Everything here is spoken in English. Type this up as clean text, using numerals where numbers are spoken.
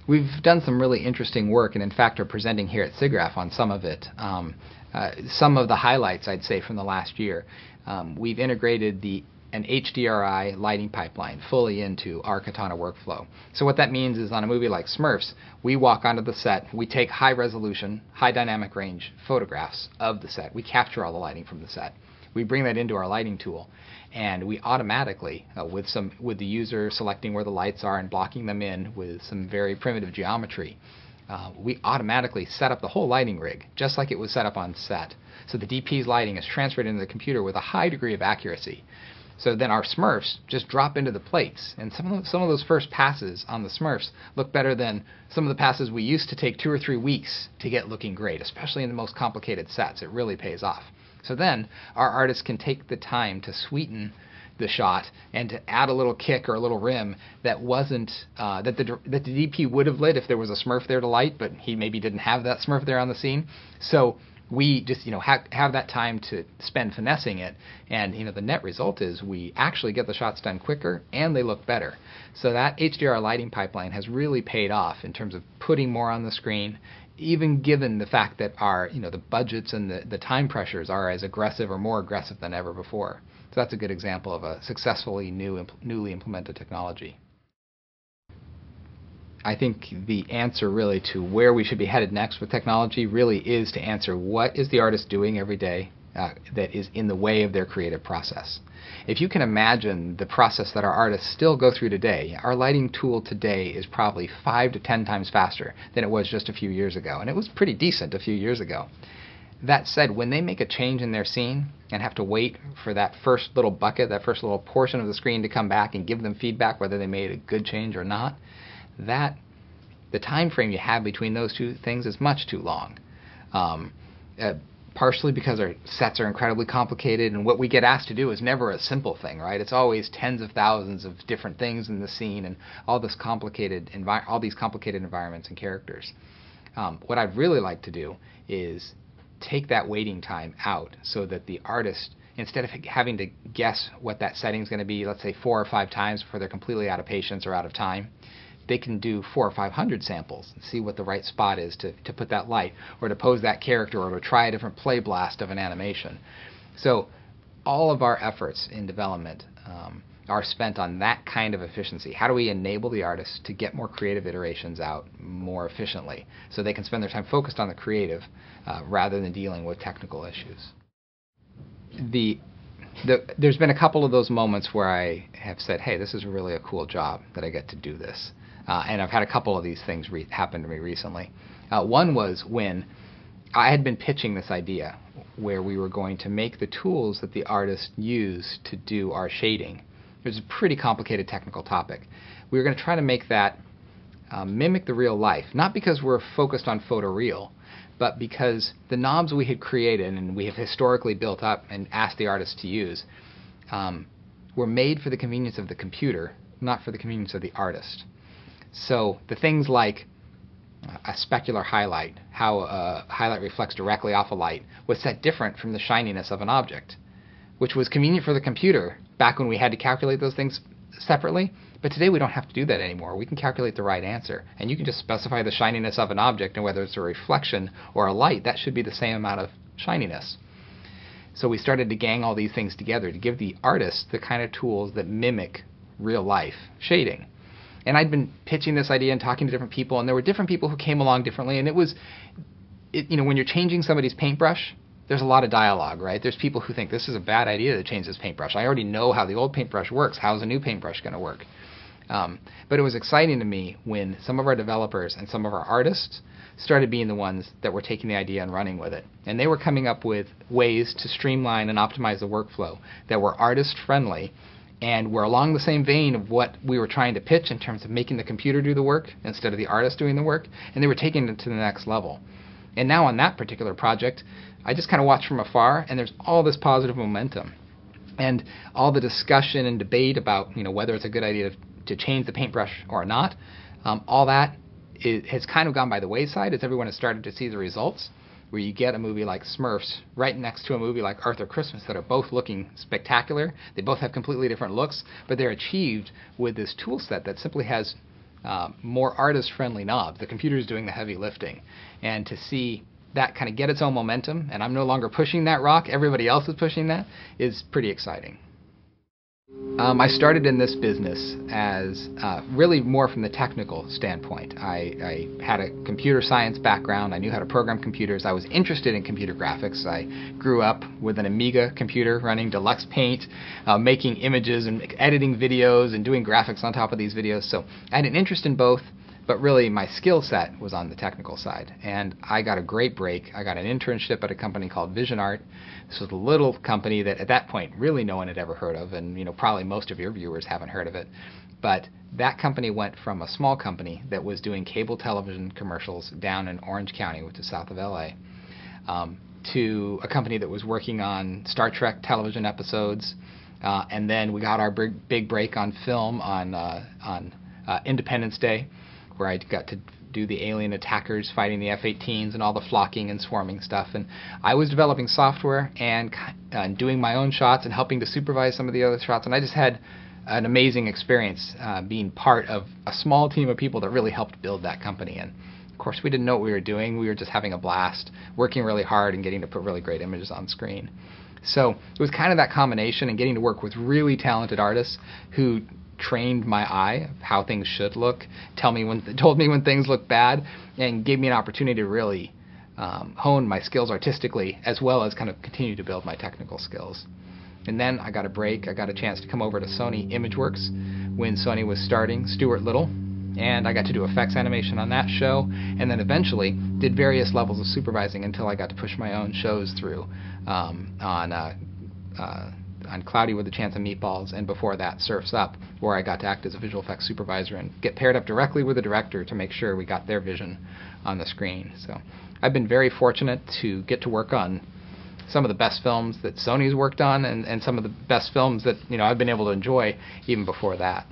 We've done some really interesting work, and in fact are presenting here at SIGGRAPH on some of it. Some of the highlights, I'd say, from the last year. We've integrated an HDRI lighting pipeline fully into our Katana workflow. So what that means is on a movie like Smurfs, we walk onto the set, we take high resolution, high dynamic range photographs of the set. We capture all the lighting from the set. We bring that into our lighting tool, and we automatically, with the user selecting where the lights are and blocking them in with some very primitive geometry, we automatically set up the whole lighting rig just like it was set up on set. So the DP's lighting is transferred into the computer with a high degree of accuracy. So then our Smurfs just drop into the plates, and some of those first passes on the Smurfs look better than some of the passes we used to take 2 or 3 weeks to get looking great, especially in the most complicated sets. It really pays off. So then our artists can take the time to sweeten the shot and to add a little kick or a little rim that wasn't that the DP would have lit if there was a Smurf there to light, but he maybe didn't have that Smurf there on the scene. So we just have that time to spend finessing it, and the net result is we actually get the shots done quicker and they look better. So that HDR lighting pipeline has really paid off in terms of putting more on the screen, even given the fact that our the budgets and the time pressures are as aggressive or more aggressive than ever before. So that's a good example of a successfully newly implemented technology. I think the answer really to where we should be headed next with technology really is to answer what is the artist doing every day that is in the way of their creative process. If you can imagine the process that our artists still go through today, our lighting tool today is probably 5 to 10 times faster than it was just a few years ago, and it was pretty decent a few years ago. That said, when they make a change in their scene and have to wait for that first little bucket, that first little portion of the screen to come back and give them feedback whether they made a good change or not, the time frame you have between those two things is much too long. Partially because our sets are incredibly complicated, and what we get asked to do is never a simple thing, right? It's always tens of thousands of different things in the scene and all these complicated environments and characters. What I'd really like to do is take that waiting time out so that the artist, instead of having to guess what that setting is going to be, let's say 4 or 5 times before they're completely out of patience or out of time, they can do 400 or 500 samples and see what the right spot is to put that light, or to pose that character, or to try a different play blast of an animation. So all of our efforts in development are spent on that kind of efficiency. How do we enable the artists to get more creative iterations out more efficiently so they can spend their time focused on the creative rather than dealing with technical issues? There's been a couple of those moments where I have said, hey, this is really a cool job that I get to do this. And I've had a couple of these things happen to me recently. One was when I had been pitching this idea where we were going to make the tools that the artists use to do our shading. It was a pretty complicated technical topic. We were going to try to make that mimic the real life, not because we're focused on photoreal, but because the knobs we had created and we have historically built up and asked the artists to use were made for the convenience of the computer, not for the convenience of the artist. So the things like a specular highlight, how a highlight reflects directly off a light, was set different from the shininess of an object, which was convenient for the computer back when we had to calculate those things separately. But today we don't have to do that anymore. We can calculate the right answer, and you can just specify the shininess of an object, and whether it's a reflection or a light, that should be the same amount of shininess. So we started to gang all these things together to give the artists the kind of tools that mimic real life shading. And I'd been pitching this idea and talking to different people, and there were different people who came along differently, and when you're changing somebody's paintbrush, there's a lot of dialogue, right? There's people who think this is a bad idea to change this paintbrush. I already know how the old paintbrush works. How's a new paintbrush going to work? But it was exciting to me when some of our developers and some of our artists started being the ones that were taking the idea and running with it. And they were coming up with ways to streamline and optimize the workflow that were artist-friendly and were along the same vein of what we were trying to pitch in terms of making the computer do the work instead of the artist doing the work, and they were taking it to the next level. And now on that particular project, I just kind of watch from afar, and there's all this positive momentum. And all the discussion and debate about whether it's a good idea to change the paintbrush or not, all that has kind of gone by the wayside as everyone has started to see the results, where you get a movie like Smurfs right next to a movie like Arthur Christmas that are both looking spectacular. They both have completely different looks, but they're achieved with this tool set that simply has more artist-friendly knobs. The computer's doing the heavy lifting. And to see that kind of get its own momentum, and I'm no longer pushing that rock, everybody else is pushing that, is pretty exciting. I started in this business as really more from the technical standpoint. I had a computer science background. I knew how to program computers. I was interested in computer graphics. I grew up with an Amiga computer running Deluxe Paint, making images and editing videos and doing graphics on top of these videos. So I had an interest in both, but really my skill set was on the technical side. And I got a great break. I got an internship at a company called Vision Art. This was a little company that at that point really no one had ever heard of, and probably most of your viewers haven't heard of it. But that company went from a small company that was doing cable television commercials down in Orange County, which is south of LA, to a company that was working on Star Trek television episodes. And then we got our big break on film on Independence Day, where I got to do the alien attackers fighting the F-18s and all the flocking and swarming stuff. And I was developing software and doing my own shots and helping to supervise some of the other shots. And I just had an amazing experience being part of a small team of people that really helped build that company. And of course, we didn't know what we were doing. We were just having a blast, working really hard and getting to put really great images on screen. So it was kind of that combination and getting to work with really talented artists who trained my eye of how things should look, told me when things look bad, and gave me an opportunity to really hone my skills artistically as well as kind of continue to build my technical skills. And then I got a break. I got a chance to come over to Sony Imageworks when Sony was starting Stuart Little, and I got to do effects animation on that show, and then eventually did various levels of supervising until I got to push my own shows through on Cloudy with a Chance of Meatballs, and before that, Surf's Up, where I got to act as a visual effects supervisor and get paired up directly with the director to make sure we got their vision on the screen. So I've been very fortunate to get to work on some of the best films that Sony's worked on, and some of the best films that I've been able to enjoy even before that.